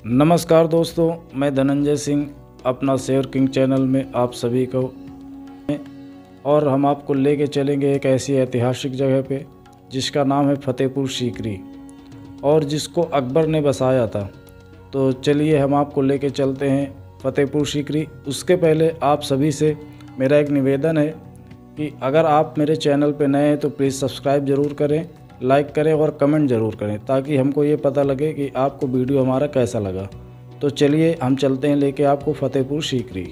नमस्कार दोस्तों, मैं धनंजय सिंह अपना शेयर किंग चैनल में आप सभी को और हम आपको लेके चलेंगे एक ऐसी ऐतिहासिक जगह पे जिसका नाम है फतेहपुर सीकरी और जिसको अकबर ने बसाया था। तो चलिए हम आपको लेके चलते हैं फतेहपुर सीकरी। उसके पहले आप सभी से मेरा एक निवेदन है कि अगर आप मेरे चैनल पे नए हैं तो प्लीज़ सब्सक्राइब ज़रूर करें, लाइक करें और कमेंट ज़रूर करें ताकि हमको ये पता लगे कि आपको वीडियो हमारा कैसा लगा। तो चलिए हम चलते हैं लेके आपको फतेहपुर सीकरी।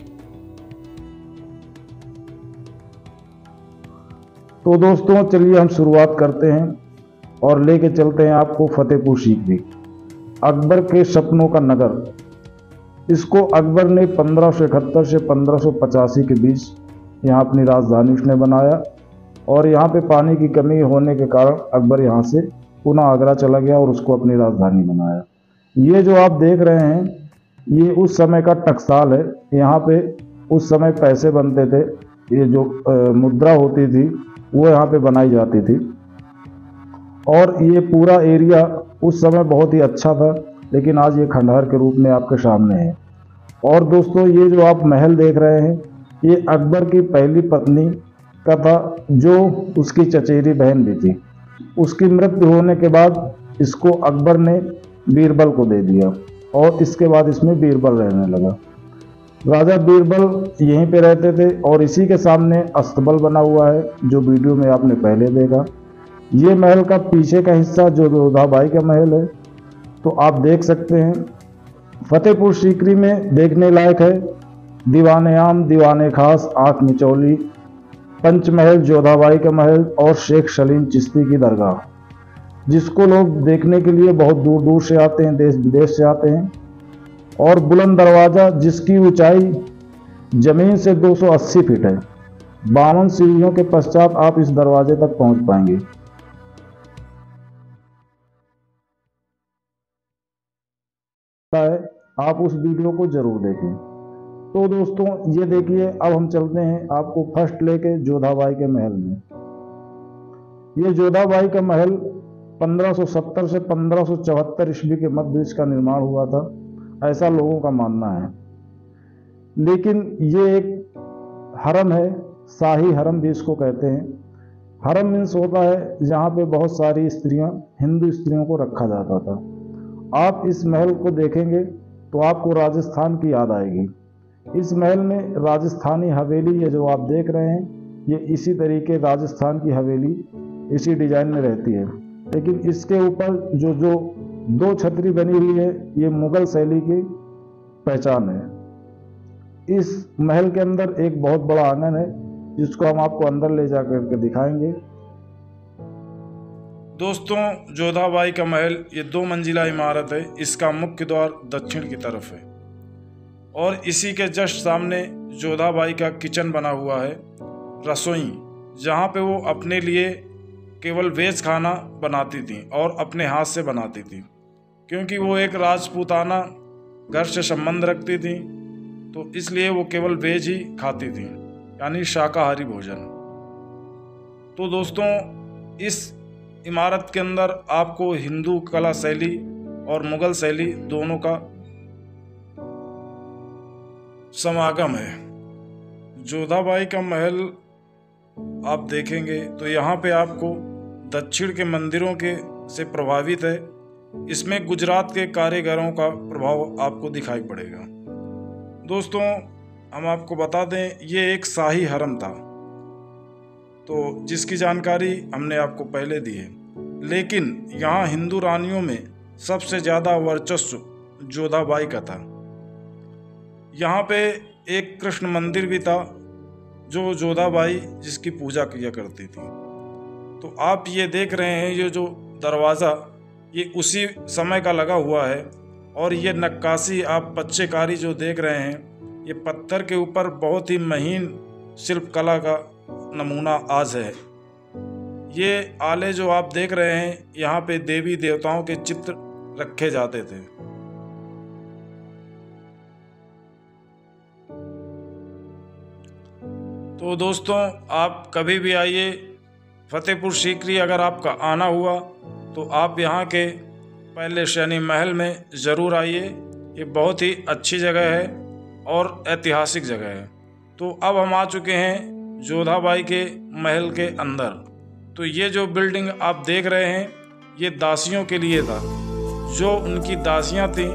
तो दोस्तों चलिए हम शुरुआत करते हैं और लेके चलते हैं आपको फतेहपुर सीकरी, अकबर के सपनों का नगर। इसको अकबर ने 1571 से 1585 के बीच यहाँ अपनी राजधानी उसने बनाया और यहाँ पे पानी की कमी होने के कारण अकबर यहाँ से पुनः आगरा चला गया और उसको अपनी राजधानी बनाया। ये जो आप देख रहे हैं ये उस समय का टकसाल है। यहाँ पे उस समय पैसे बनते थे, ये जो मुद्रा होती थी वो यहाँ पे बनाई जाती थी और ये पूरा एरिया उस समय बहुत ही अच्छा था, लेकिन आज ये खंडहर के रूप में आपके सामने है। और दोस्तों ये जो आप महल देख रहे हैं ये अकबर की पहली पत्नी का था, जो उसकी चचेरी बहन भी थी। उसकी मृत्यु होने के बाद इसको अकबर ने बीरबल को दे दिया और इसके बाद इसमें बीरबल रहने लगा। राजा बीरबल यहीं पे रहते थे और इसी के सामने अस्तबल बना हुआ है जो वीडियो में आपने पहले देखा। ये महल का पीछे का हिस्सा जो जोधाबाई का महल है, तो आप देख सकते हैं। फतेहपुर सीकरी में देखने लायक है दीवाने आम, दीवाने खास, आंख मिचौली, पंचमहल, जोधाबाई का महल और शेख सलीम चिश्ती की दरगाह, जिसको लोग देखने के लिए बहुत दूर दूर से आते हैं, देश विदेश से आते हैं। और बुलंद दरवाज़ा जिसकी ऊंचाई जमीन से 280 फीट है। 52 सीढ़ियों के पश्चात आप इस दरवाजे तक पहुंच पाएंगे। आप उस वीडियो को जरूर देखें। तो दोस्तों ये देखिए, अब हम चलते हैं आपको फर्स्ट लेके जोधाबाई के महल में। ये जोधाबाई का महल 1570 से 1574 ईस्वी के मध्य इसका निर्माण हुआ था, ऐसा लोगों का मानना है। लेकिन ये एक हरम है, शाही हरम भी इसको कहते हैं। हरम मीन्स होता है जहाँ पे बहुत सारी स्त्रियाँ, हिंदू स्त्रियों को रखा जाता था। आप इस महल को देखेंगे तो आपको राजस्थान की याद आएगी। इस महल में राजस्थानी हवेली, ये जो आप देख रहे हैं, ये इसी तरीके राजस्थान की हवेली इसी डिजाइन में रहती है। लेकिन इसके ऊपर जो जो दो छतरी बनी हुई है, ये मुगल शैली की पहचान है। इस महल के अंदर एक बहुत बड़ा आंगन है जिसको हम आपको अंदर ले जाकर के दिखाएंगे। दोस्तों जोधाबाई का महल ये 2 मंजिला इमारत है। इसका मुख्य द्वार दक्षिण की तरफ है और इसी के जस्ट सामने जोधाबाई का किचन बना हुआ है, रसोई, जहाँ पे वो अपने लिए केवल वेज खाना बनाती थी और अपने हाथ से बनाती थी, क्योंकि वो एक राजपूताना घर से संबंध रखती थी, तो इसलिए वो केवल वेज ही खाती थी, यानी शाकाहारी भोजन। तो दोस्तों इस इमारत के अंदर आपको हिंदू कला शैली और मुगल शैली दोनों का समागम है। जोधाबाई का महल आप देखेंगे तो यहाँ पे आपको दक्षिण के मंदिरों के से प्रभावित है। इसमें गुजरात के कारीगरों का प्रभाव आपको दिखाई पड़ेगा। दोस्तों हम आपको बता दें ये एक शाही हरम था, तो जिसकी जानकारी हमने आपको पहले दी है। लेकिन यहाँ हिंदू रानियों में सबसे ज़्यादा वर्चस्व जोधाबाई का था। यहाँ पे एक कृष्ण मंदिर भी था जो जोधाबाई जिसकी पूजा किया करती थी। तो आप ये देख रहे हैं ये जो दरवाज़ा ये उसी समय का लगा हुआ है और ये नक्काशी आप पच्चेकारी जो देख रहे हैं ये पत्थर के ऊपर बहुत ही महीन शिल्पकला का नमूना आज है। ये आले जो आप देख रहे हैं यहाँ पे देवी देवताओं के चित्र रखे जाते थे। तो दोस्तों आप कभी भी आइए फतेहपुर सीकरी, अगर आपका आना हुआ तो आप यहाँ के पहले शनि महल में ज़रूर आइए ये बहुत ही अच्छी जगह है और ऐतिहासिक जगह है। तो अब हम आ चुके हैं जोधाबाई के महल के अंदर। तो ये जो बिल्डिंग आप देख रहे हैं ये दासियों के लिए था। जो उनकी दासियां थीं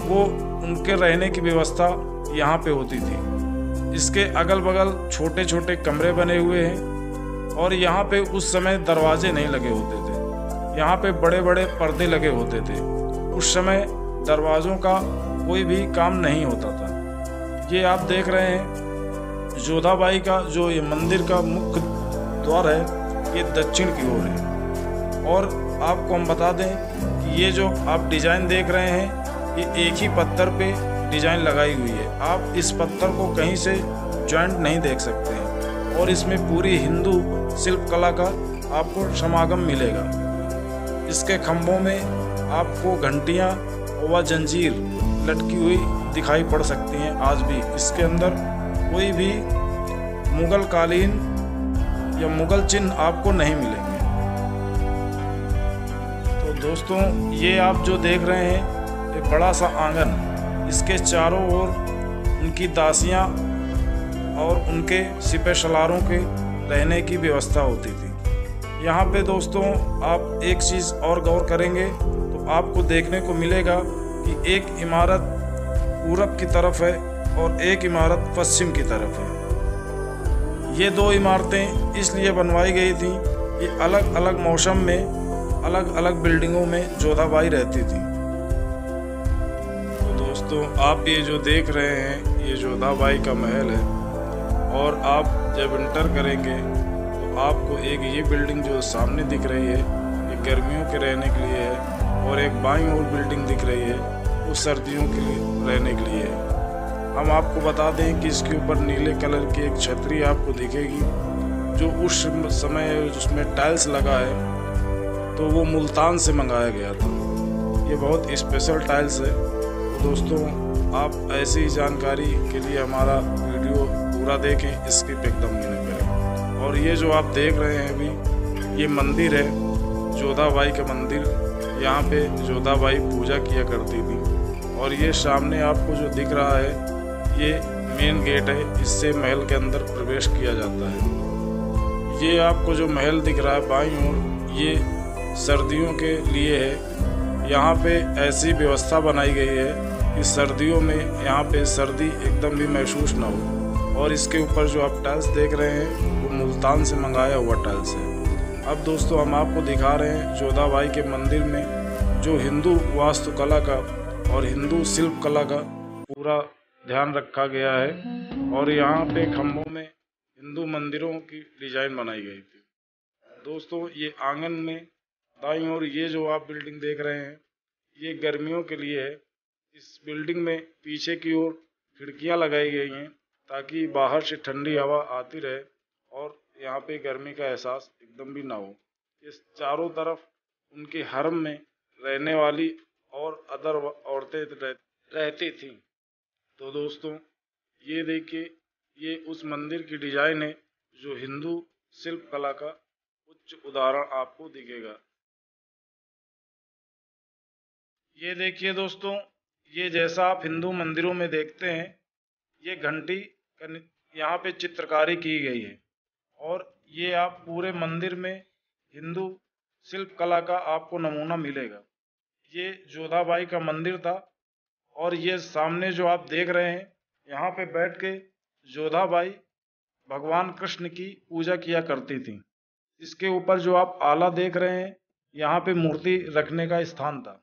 वो उनके रहने की व्यवस्था यहाँ पे होती थी। इसके अगल बगल छोटे छोटे कमरे बने हुए हैं और यहाँ पे उस समय दरवाजे नहीं लगे होते थे, यहाँ पे बड़े बड़े पर्दे लगे होते थे। उस समय दरवाज़ों का कोई भी काम नहीं होता था। ये आप देख रहे हैं जोधाबाई का जो ये मंदिर का मुख्य द्वार है ये दक्षिण की ओर है। और आपको हम बता दें कि ये जो आप डिज़ाइन देख रहे हैं ये एक ही पत्थर पे डिज़ाइन लगाई हुई है। आप इस पत्थर को कहीं से जॉइंट नहीं देख सकते हैं और इसमें पूरी हिंदू शिल्प कला का आपको समागम मिलेगा। इसके खंभों में आपको घंटियाँ व जंजीर लटकी हुई दिखाई पड़ सकती हैं आज भी। इसके अंदर कोई भी मुगल कालीन या मुगल चिन्ह आपको नहीं मिलेंगे। तो दोस्तों ये आप जो देख रहे हैं एक बड़ा सा आंगन, इसके चारों ओर उनकी दासियां और उनके सिपह सलारों के रहने की व्यवस्था होती थी। यहाँ पे दोस्तों आप एक चीज़ और गौर करेंगे तो आपको देखने को मिलेगा कि एक इमारत पूरब की तरफ है और एक इमारत पश्चिम की तरफ है। ये दो इमारतें इसलिए बनवाई गई थी कि अलग अलग मौसम में अलग अलग बिल्डिंगों में जोधाबाई रहती थी। तो दोस्तों आप ये जो देख रहे हैं ये जोधाबाई का महल है और आप जब इंटर करेंगे तो आपको एक ये बिल्डिंग जो सामने दिख रही है ये गर्मियों के रहने के लिए है और एक बाईं ओर बिल्डिंग दिख रही है वो सर्दियों के लिए रहने के लिए है। हम आपको बता दें कि इसके ऊपर नीले कलर की एक छतरी आपको दिखेगी जो उस समय उसमें टाइल्स लगा है तो वो मुल्तान से मंगाया गया था। ये बहुत स्पेशल टाइल्स है। तो दोस्तों आप ऐसी जानकारी के लिए हमारा वीडियो पूरा देखें, स्किप एकदम नहीं करें। और ये जो आप देख रहे हैं अभी ये मंदिर है जोधाबाई का मंदिर। यहाँ पे जोधाबाई पूजा किया करती थी और ये सामने आपको जो दिख रहा है ये मेन गेट है, इससे महल के अंदर प्रवेश किया जाता है। ये आपको जो महल दिख रहा है बाईं ओर ये सर्दियों के लिए है। यहाँ पे ऐसी व्यवस्था बनाई गई है कि सर्दियों में यहाँ पे सर्दी एकदम भी महसूस ना हो। और इसके ऊपर जो आप टाइल्स देख रहे हैं वो मुल्तान से मंगाया हुआ टाइल्स है। अब दोस्तों हम आपको दिखा रहे हैं जोधाबाई के मंदिर में जो हिंदू वास्तुकला का और हिंदू शिल्प कला का पूरा ध्यान रखा गया है। और यहाँ पे खम्भों में हिंदू मंदिरों की डिजाइन बनाई गई थी। दोस्तों ये आंगन में दाईं ओर ये जो आप बिल्डिंग देख रहे हैं ये गर्मियों के लिए है। इस बिल्डिंग में पीछे की ओर खिड़कियां लगाई गई हैं ताकि बाहर से ठंडी हवा आती रहे और यहाँ पे गर्मी का एहसास एकदम भी ना हो। इस चारों तरफ उनके हरम में रहने वाली और अदर औरतें रहती थीं। तो दोस्तों ये देखिए ये उस मंदिर की डिजाइन है जो हिंदू शिल्प कला का उच्च उदाहरण आपको दिखेगा। ये देखिए दोस्तों ये जैसा आप हिंदू मंदिरों में देखते हैं ये घंटी यहाँ पे चित्रकारी की गई है और ये आप पूरे मंदिर में हिंदू शिल्प कला का आपको नमूना मिलेगा। ये जोधाबाई का मंदिर था और ये सामने जो आप देख रहे हैं यहाँ पे बैठ के जोधाबाई भगवान कृष्ण की पूजा किया करती थी। इसके ऊपर जो आप आला देख रहे हैं यहाँ पे मूर्ति रखने का स्थान था।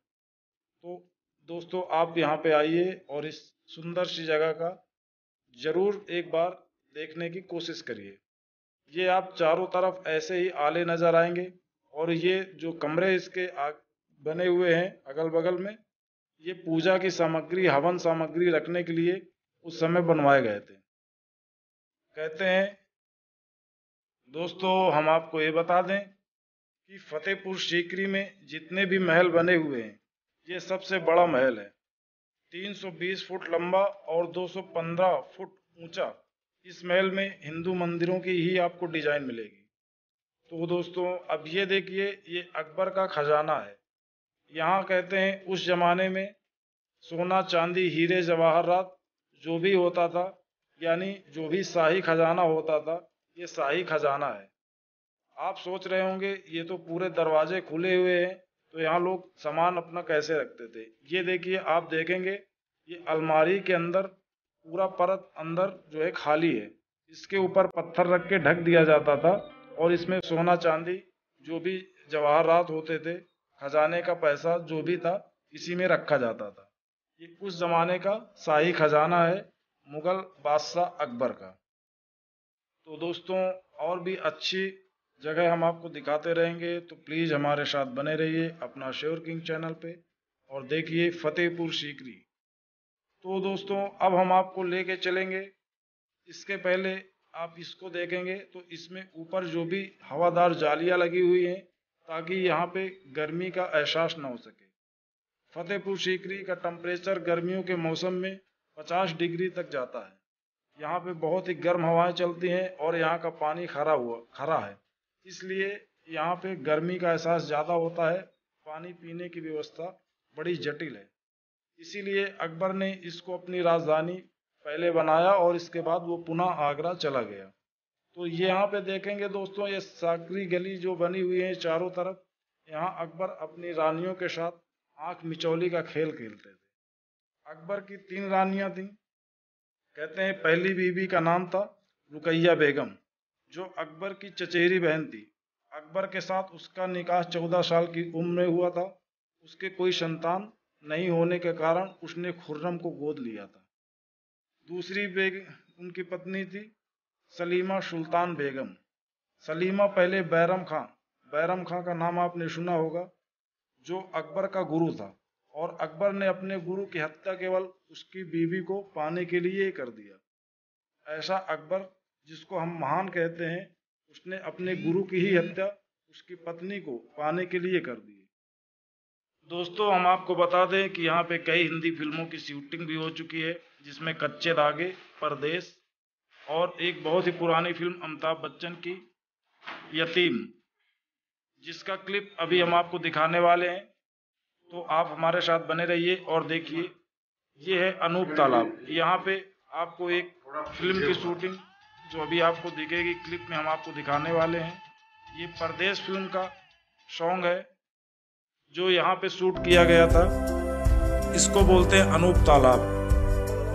तो दोस्तों आप यहाँ पे आइए और इस सुंदर सी जगह का जरूर एक बार देखने की कोशिश करिए। ये आप चारों तरफ ऐसे ही आले नजर आएंगे और ये जो कमरे इसके बने हुए हैं अगल बगल में ये पूजा की सामग्री हवन सामग्री रखने के लिए उस समय बनवाए गए थे। कहते हैं दोस्तों हम आपको ये बता दें कि फतेहपुर सीकरी में जितने भी महल बने हुए हैं ये सबसे बड़ा महल है। 320 फुट लंबा और 215 फुट ऊंचा। इस महल में हिंदू मंदिरों की ही आपको डिजाइन मिलेगी। तो दोस्तों अब ये देखिए ये अकबर का खजाना है। यहाँ कहते हैं उस जमाने में सोना चांदी हीरे जवाहरात जो भी होता था, यानी जो भी शाही खजाना होता था, ये शाही खजाना है। आप सोच रहे होंगे ये तो पूरे दरवाजे खुले हुए हैं, तो यहाँ लोग सामान अपना कैसे रखते थे। ये देखिए, आप देखेंगे ये अलमारी के अंदर पूरा परत अंदर जो है खाली है। इसके ऊपर पत्थर रख के ढक दिया जाता था और इसमें सोना चांदी जो भी जवाहरात होते थे, खजाने का पैसा जो भी था, इसी में रखा जाता था। ये उस जमाने का शाही खजाना है, मुगल बादशाह अकबर का। तो दोस्तों, और भी अच्छी जगह हम आपको दिखाते रहेंगे, तो प्लीज़ हमारे साथ बने रहिए अपना श्योर किंग चैनल पे और देखिए फतेहपुर सीकरी। तो दोस्तों, अब हम आपको लेके चलेंगे। इसके पहले आप इसको देखेंगे तो इसमें ऊपर जो भी हवादार जालियां लगी हुई हैं, ताकि यहाँ पे गर्मी का एहसास ना हो सके। फतेहपुर सीकरी का टेम्परेचर गर्मियों के मौसम में 50 डिग्री तक जाता है। यहाँ पे बहुत ही गर्म हवाएं चलती हैं और यहाँ का पानी खरा है, इसलिए यहाँ पे गर्मी का एहसास ज़्यादा होता है। पानी पीने की व्यवस्था बड़ी जटिल है, इसीलिए अकबर ने इसको अपनी राजधानी पहले बनाया और इसके बाद वो पुनः आगरा चला गया। तो ये यहाँ पे देखेंगे दोस्तों, ये साकरी गली जो बनी हुई है चारों तरफ, यहाँ अकबर अपनी रानियों के साथ आंख मिचौली का खेल खेलते थे। अकबर की 3 रानियां थीं। कहते हैं पहली बीबी का नाम था रुकैया बेगम, जो अकबर की चचेरी बहन थी। अकबर के साथ उसका निकाह 14 साल की उम्र में हुआ था। उसके कोई संतान नहीं होने के कारण उसने खुर्रम को गोद लिया था। दूसरी उनकी पत्नी थी सलीमा सुल्तान बेगम। सलीमा पहले बैरम खां का नाम आपने सुना होगा, जो अकबर का गुरु था, और अकबर ने अपने गुरु की हत्या केवल उसकी बीवी को पाने के लिए ही कर दिया। ऐसा अकबर, जिसको हम महान कहते हैं, उसने अपने गुरु की ही हत्या उसकी पत्नी को पाने के लिए कर दी। दोस्तों, हम आपको बता दें कि यहाँ पे कई हिंदी फिल्मों की शूटिंग भी हो चुकी है, जिसमें कच्चे धागे, परदेश और एक बहुत ही पुरानी फिल्म अमिताभ बच्चन की यतीम, जिसका क्लिप अभी हम आपको दिखाने वाले हैं। तो आप हमारे साथ बने रहिए और देखिए। ये है अनूप तालाब। यहाँ पे आपको एक फिल्म की शूटिंग जो अभी आपको दिखेगी क्लिप में, हम आपको दिखाने वाले हैं। ये परदेश फिल्म का सॉन्ग है जो यहाँ पे शूट किया गया था। इसको बोलते हैं अनूप तालाब।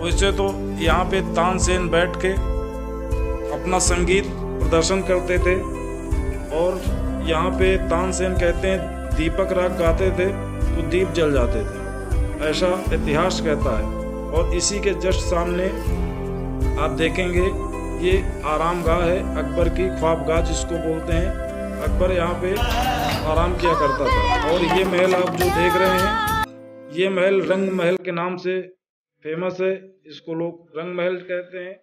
वैसे तो यहाँ पे तानसेन बैठ के अपना संगीत प्रदर्शन करते थे, और यहाँ पे तानसेन कहते हैं दीपक राग गाते थे तो दीप जल जाते थे, ऐसा इतिहास कहता है। और इसी के जस्ट सामने आप देखेंगे ये आरामगाह है, अकबर की ख्वाबगाह जिसको बोलते हैं। अकबर यहाँ पे आराम किया करता था। और ये महल आप जो देख रहे हैं, ये महल रंग महल के नाम से फेमस है। इसको लोग रंग महल कहते हैं।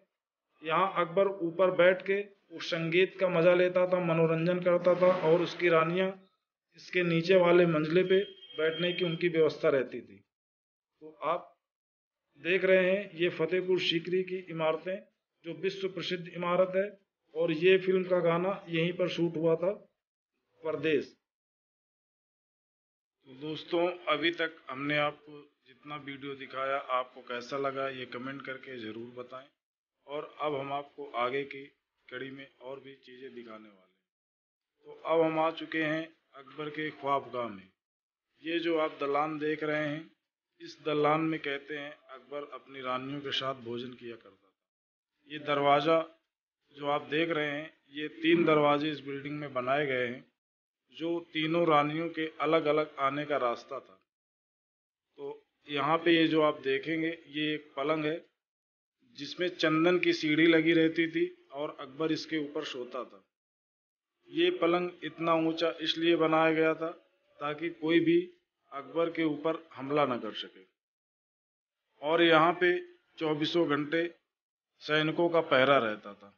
यहाँ अकबर ऊपर बैठ के उस संगीत का मजा लेता था, मनोरंजन करता था, और उसकी रानियां इसके नीचे वाले मंजिले पे बैठने की उनकी व्यवस्था रहती थी। तो आप देख रहे हैं ये फतेहपुर सीकरी की इमारतें, जो विश्व प्रसिद्ध इमारत है, और ये फिल्म का गाना यहीं पर शूट हुआ था, परदेश। तो दोस्तों, अभी तक हमने आपको जितना वीडियो दिखाया आपको कैसा लगा ये कमेंट करके ज़रूर बताएं। और अब हम आपको आगे की कड़ी में और भी चीज़ें दिखाने वाले हैं। तो अब हम आ चुके हैं अकबर के ख्वाबगाह में। ये जो आप दलान देख रहे हैं, इस दलान में कहते हैं अकबर अपनी रानियों के साथ भोजन किया करता था। ये दरवाज़ा जो आप देख रहे हैं, ये 3 दरवाजे इस बिल्डिंग में बनाए गए हैं, जो तीनों रानियों के अलग अलग आने का रास्ता था। तो यहाँ पे ये जो आप देखेंगे, ये एक पलंग है जिसमें चंदन की सीढ़ी लगी रहती थी, और अकबर इसके ऊपर सोता था। ये पलंग इतना ऊंचा इसलिए बनाया गया था ताकि कोई भी अकबर के ऊपर हमला न कर सके। और यहाँ पे 24 घंटे सैनिकों का पहरा रहता था।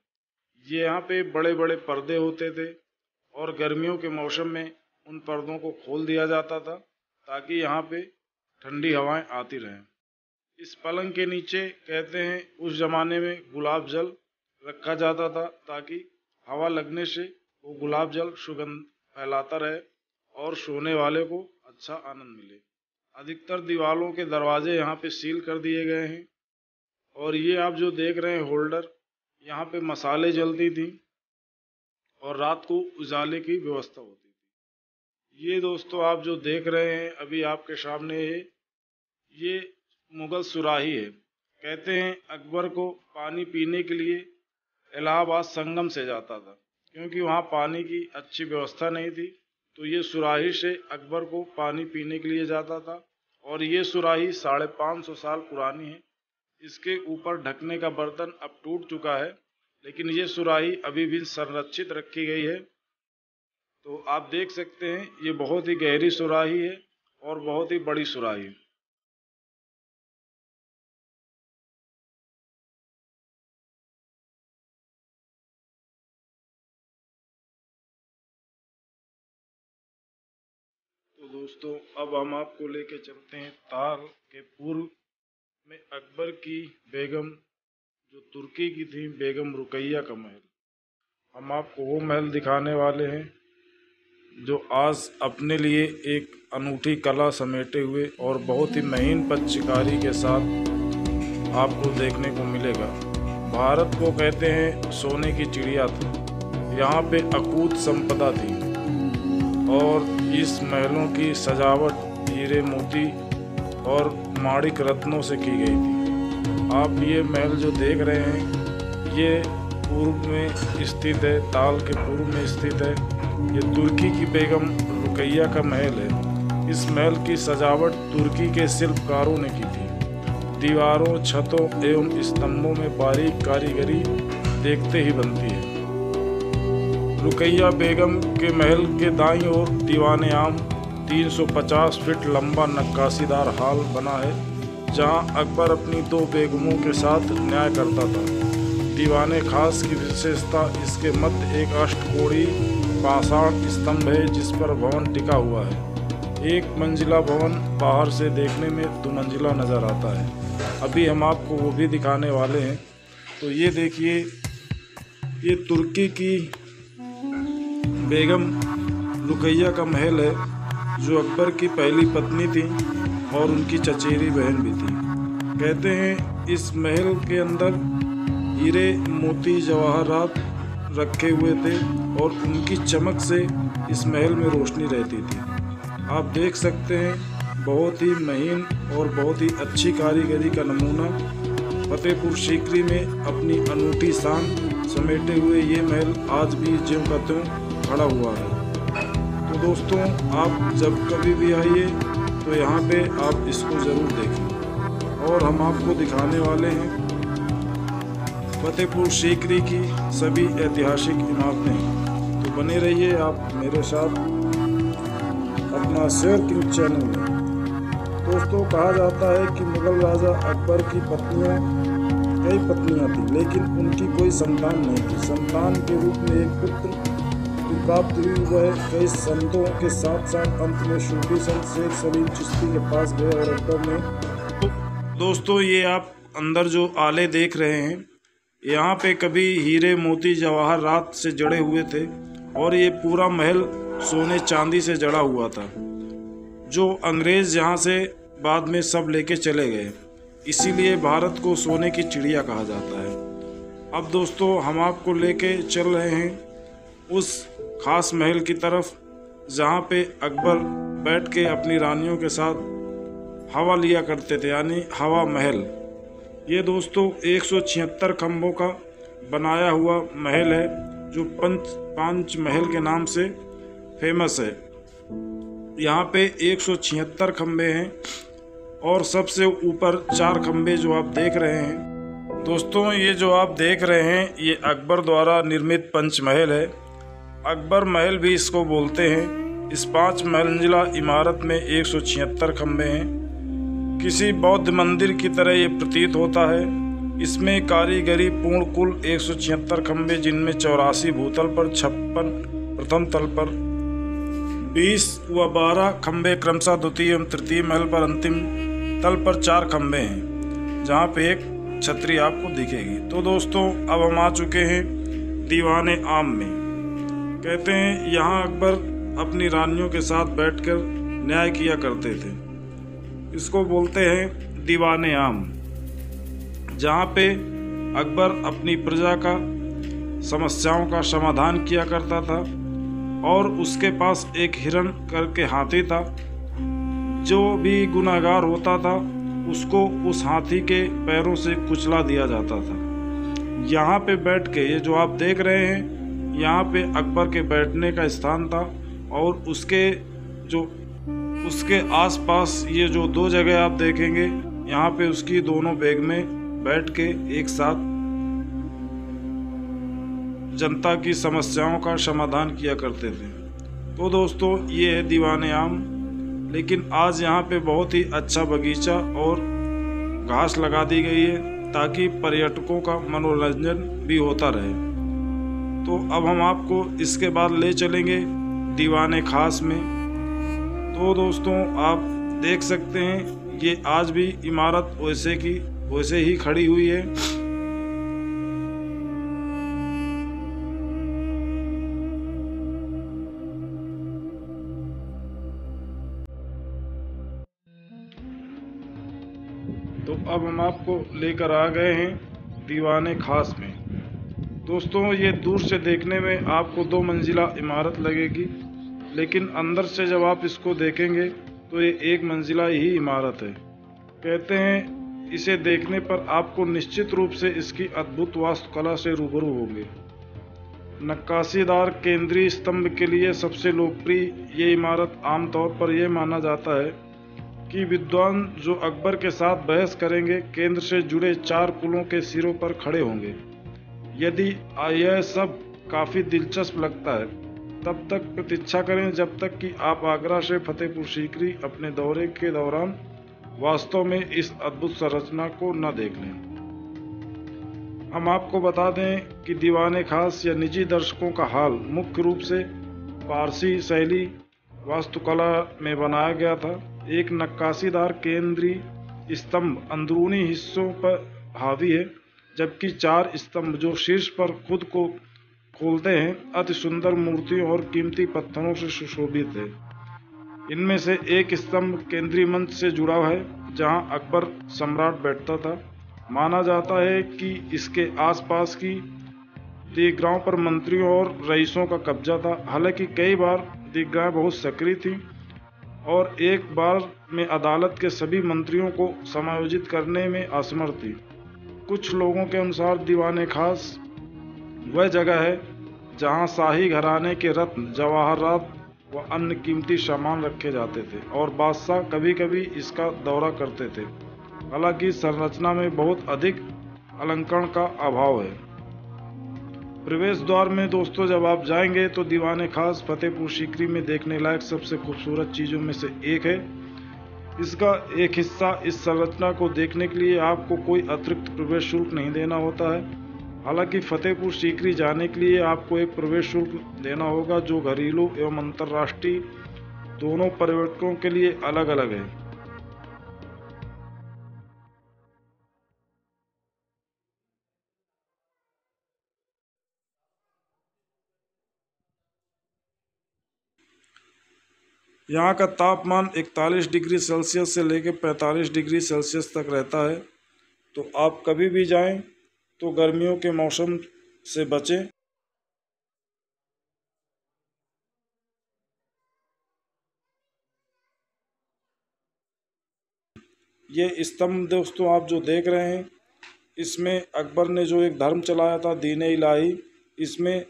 ये यहाँ पे बड़े बड़े पर्दे होते थे, और गर्मियों के मौसम में उन पर्दों को खोल दिया जाता था ताकि यहाँ पे ठंडी हवाएं आती रहें। इस पलंग के नीचे कहते हैं उस जमाने में गुलाब जल रखा जाता था, ताकि हवा लगने से वो गुलाब जल सुगंध फैलाता रहे और सोने वाले को अच्छा आनंद मिले। अधिकतर दीवारों के दरवाजे यहाँ पे सील कर दिए गए हैं। और ये आप जो देख रहे हैं होल्डर, यहाँ पे मसाले जलती थी और रात को उजाले की व्यवस्था होती थी। ये दोस्तों आप जो देख रहे हैं अभी आपके सामने ये मुगल सुराही है। कहते हैं अकबर को पानी पीने के लिए इलाहाबाद संगम से जाता था, क्योंकि वहाँ पानी की अच्छी व्यवस्था नहीं थी, तो ये सुराही से अकबर को पानी पीने के लिए जाता था। और ये सुराही 550 साल पुरानी है। इसके ऊपर ढकने का बर्तन अब टूट चुका है, लेकिन ये सुराही अभी भी संरक्षित रखी गई है। तो आप देख सकते हैं ये बहुत ही गहरी सुराही है और बहुत ही बड़ी सुराही है। तो दोस्तों अब हम आपको लेके चलते हैं ताल के पूर्व में अकबर की बेगम जो तुर्की की थी, बेगम रुकैया का महल। हम आपको वो महल दिखाने वाले हैं जो आज अपने लिए एक अनूठी कला समेटे हुए और बहुत ही महीन पच्चकारी के साथ आपको देखने को मिलेगा। भारत को कहते हैं सोने की चिड़िया थी, यहाँ पे अकूत संपदा थी और इस महलों की सजावट हीरे मोती और माणिक रत्नों से की गई थी। आप ये महल जो देख रहे हैं ये पूर्व में स्थित है, ताल के पूर्व में स्थित है। ये तुर्की की बेगम रुकैया का महल है। इस महल की सजावट तुर्की के शिल्पकारों ने की थी। दीवारों, छतों एवं स्तंभों में बारीक कारीगरी देखते ही बनती है। रुकैया बेगम के महल के दाईं ओर दीवाने आम 350 फीट लंबा नक्काशीदार हॉल बना है, जहां अकबर अपनी 2 बेगमों के साथ न्याय करता था। दीवाने खास की विशेषता इसके मध्य एक अष्टकोणीय पाषाण स्तंभ है जिस पर भवन टिका हुआ है। 1 मंजिला भवन बाहर से देखने में 2 मंजिला नज़र आता है। अभी हम आपको वो भी दिखाने वाले हैं। तो ये देखिए, ये तुर्की की बेगम रुकैया का महल है जो अकबर की पहली पत्नी थी और उनकी चचेरी बहन भी थी। कहते हैं इस महल के अंदर हीरे मोती जवाहरात रखे हुए थे और उनकी चमक से इस महल में रोशनी रहती थी। आप देख सकते हैं बहुत ही महीन और बहुत ही अच्छी कारीगरी का नमूना फतेहपुर सीकरी में अपनी अनूठी शान समेटे हुए ये महल आज भी ज्यों का त्यों खड़ा हुआ है। तो दोस्तों आप जब कभी भी आइए तो यहाँ पे आप इसको ज़रूर देखें। और हम आपको दिखाने वाले हैं फतेहपुर सीकरी की सभी ऐतिहासिक इमारतें। तो बने रहिए आप मेरे साथ अपना शेयर किंग चैनल में। दोस्तों कहा जाता है कि मुगल राजा अकबर की कई पत्नियां थीं, लेकिन उनकी कोई संतान नहीं थी। संतान के रूप में एक पुत्र प्राप्त हुई। वह कई संतों के साथ साथ अंत में सूफी संत शेख सलीम चिश्ती के पास गए और अकबर ने। दोस्तों ये आप अंदर जो आले देख रहे हैं, यहाँ पे कभी हीरे मोती जवाहरात से जड़े हुए थे और ये पूरा महल सोने चांदी से जड़ा हुआ था, जो अंग्रेज यहाँ से बाद में सब लेके चले गए। इसीलिए भारत को सोने की चिड़िया कहा जाता है। अब दोस्तों हम आपको लेके चल रहे हैं उस खास महल की तरफ जहाँ पे अकबर बैठ के अपनी रानियों के साथ हवा लिया करते थे, यानी हवा महल। ये दोस्तों 176 खम्भों का बनाया हुआ महल है जो पांच महल के नाम से फेमस है। यहाँ पे 176 खम्भे हैं और सबसे ऊपर 4 खम्भे जो आप देख रहे हैं। दोस्तों ये जो आप देख रहे हैं ये अकबर द्वारा निर्मित पंचमहल है। अकबर महल भी इसको बोलते हैं। इस 5 मंजिला इमारत में 176 खम्भे हैं। किसी बौद्ध मंदिर की तरह ये प्रतीत होता है। इसमें कारीगरी पूर्ण कुल 176 खम्भे, जिनमें 84 भूतल पर, 56 प्रथम तल पर, 20 व 12 खम्भे क्रमशः द्वितीय एवं तृतीय महल पर, अंतिम तल पर 4 खम्भे हैं जहाँ पे एक छतरी आपको दिखेगी। तो दोस्तों अब हम आ चुके हैं दीवाने आम में। कहते हैं यहाँ अकबर अपनी रानियों के साथ बैठकर न्याय किया करते थे। इसको बोलते हैं दीवाने आम, जहाँ पे अकबर अपनी प्रजा का समस्याओं का समाधान किया करता था। और उसके पास एक हिरण करके हाथी था, जो भी गुनाहगार होता था उसको उस हाथी के पैरों से कुचला दिया जाता था। यहाँ पे बैठ के, ये जो आप देख रहे हैं, यहाँ पे अकबर के बैठने का स्थान था। और उसके आसपास ये जो दो जगह आप देखेंगे, यहाँ पे उसकी दोनों बैग में बैठ के एक साथ जनता की समस्याओं का समाधान किया करते थे। तो दोस्तों, ये है दीवाने आम। लेकिन आज यहाँ पे बहुत ही अच्छा बगीचा और घास लगा दी गई है, ताकि पर्यटकों का मनोरंजन भी होता रहे। तो अब हम आपको इसके बाद ले चलेंगे दीवाने खास में। तो दोस्तों, आप देख सकते हैं ये आज भी इमारत वैसे ही खड़ी हुई है। तो अब हम आपको लेकर आ गए हैं दीवाने खास में। दोस्तों, ये दूर से देखने में आपको 2 मंजिला इमारत लगेगी, लेकिन अंदर से जब आप इसको देखेंगे तो ये 1 मंजिला ही इमारत है। कहते हैं इसे देखने पर आपको निश्चित रूप से इसकी अद्भुत वास्तुकला से रूबरू होंगे। नक्काशीदार केंद्रीय स्तंभ के लिए सबसे लोकप्रिय ये इमारत आमतौर पर यह माना जाता है कि विद्वान जो अकबर के साथ बहस करेंगे, केंद्र से जुड़े 4 पुलों के सिरों पर खड़े होंगे। यदि यह सब काफ़ी दिलचस्प लगता है, तब तक प्रतीक्षा करें जब तक कि आप आगरा से फतेहपुर सीकरी अपने दौरे के दौरान वास्तव में इस अद्भुत संरचना को न देख लें। हम आपको बता दें कि दीवाने खास या निजी दर्शकों का हाल मुख्य रूप से पारसी शैली वास्तुकला में बनाया गया था। एक नक्काशीदार केंद्रीय स्तंभ अंदरूनी हिस्सों पर हावी है, जबकि 4 स्तंभ जो शीर्ष पर खुद को खोलते हैं अति सुंदर मूर्तियों और कीमती पत्थरों से सुशोभित है। इनमें से एक स्तंभ केंद्रीय मंच से जुड़ा है, जहां अकबर सम्राट बैठता था। माना जाता है कि इसके आसपास की दीर्घाओं पर मंत्रियों और रईसों का कब्जा था। हालांकि कई बार दीर्घाएं बहुत सक्रिय थीं और एक बार में अदालत के सभी मंत्रियों को समायोजित करने में असमर्थ थी। कुछ लोगों के अनुसार दीवाने खास वह जगह है जहां शाही घराने के रत्न, जवाहरात व अन्य कीमती सामान रखे जाते थे और बादशाह कभी कभी इसका दौरा करते थे। हालांकि संरचना में बहुत अधिक अलंकरण का अभाव है। प्रवेश द्वार में दोस्तों जब आप जाएंगे तो दीवाने खास फतेहपुर सीकरी में देखने लायक सबसे खूबसूरत चीज़ों में से एक है। इसका एक हिस्सा इस संरचना को देखने के लिए आपको कोई अतिरिक्त प्रवेश शुल्क नहीं देना होता है। हालांकि फतेहपुर सीकरी जाने के लिए आपको एक प्रवेश शुल्क देना होगा, जो घरेलू एवं अंतर्राष्ट्रीय दोनों पर्यटकों के लिए अलग अलग है। यहाँ का तापमान 41 डिग्री सेल्सियस से लेकर 45 डिग्री सेल्सियस तक रहता है। तो आप कभी भी जाएं तो गर्मियों के मौसम से बचें। ये स्तंभ दोस्तों आप जो देख रहे हैं, इसमें अकबर ने जो एक धर्म चलाया था, दीन इलाही, इसमें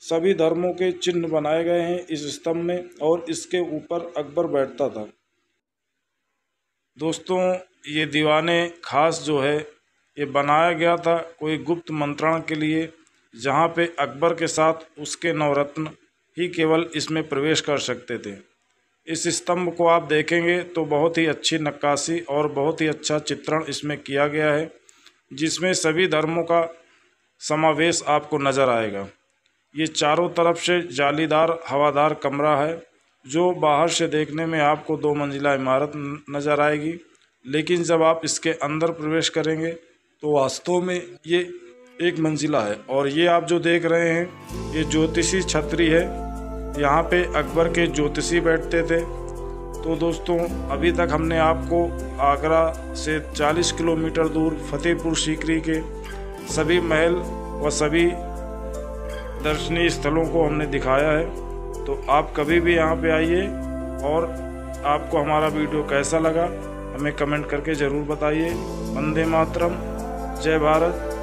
सभी धर्मों के चिन्ह बनाए गए हैं इस स्तंभ में, और इसके ऊपर अकबर बैठता था। दोस्तों, ये दीवाने खास जो है ये बनाया गया था कोई गुप्त मंत्रणा के लिए, जहाँ पे अकबर के साथ उसके नवरत्न ही केवल इसमें प्रवेश कर सकते थे। इस स्तंभ को आप देखेंगे तो बहुत ही अच्छी नक्काशी और बहुत ही अच्छा चित्रण इसमें किया गया है, जिसमें सभी धर्मों का समावेश आपको नज़र आएगा। ये चारों तरफ से जालीदार हवादार कमरा है, जो बाहर से देखने में आपको 2 मंजिला इमारत नज़र आएगी, लेकिन जब आप इसके अंदर प्रवेश करेंगे तो वास्तव में ये 1 मंजिला है। और ये आप जो देख रहे हैं ये ज्योतिषी छतरी है। यहाँ पे अकबर के ज्योतिषी बैठते थे तो दोस्तों अभी तक हमने आपको आगरा से 40 किलोमीटर दूर फतेहपुर सीकरी के सभी महल व सभी दर्शनीय स्थलों को हमने दिखाया है। तो आप कभी भी यहाँ पे आइए और आपको हमारा वीडियो कैसा लगा हमें कमेंट करके ज़रूर बताइए। वंदे मातरम, जय भारत।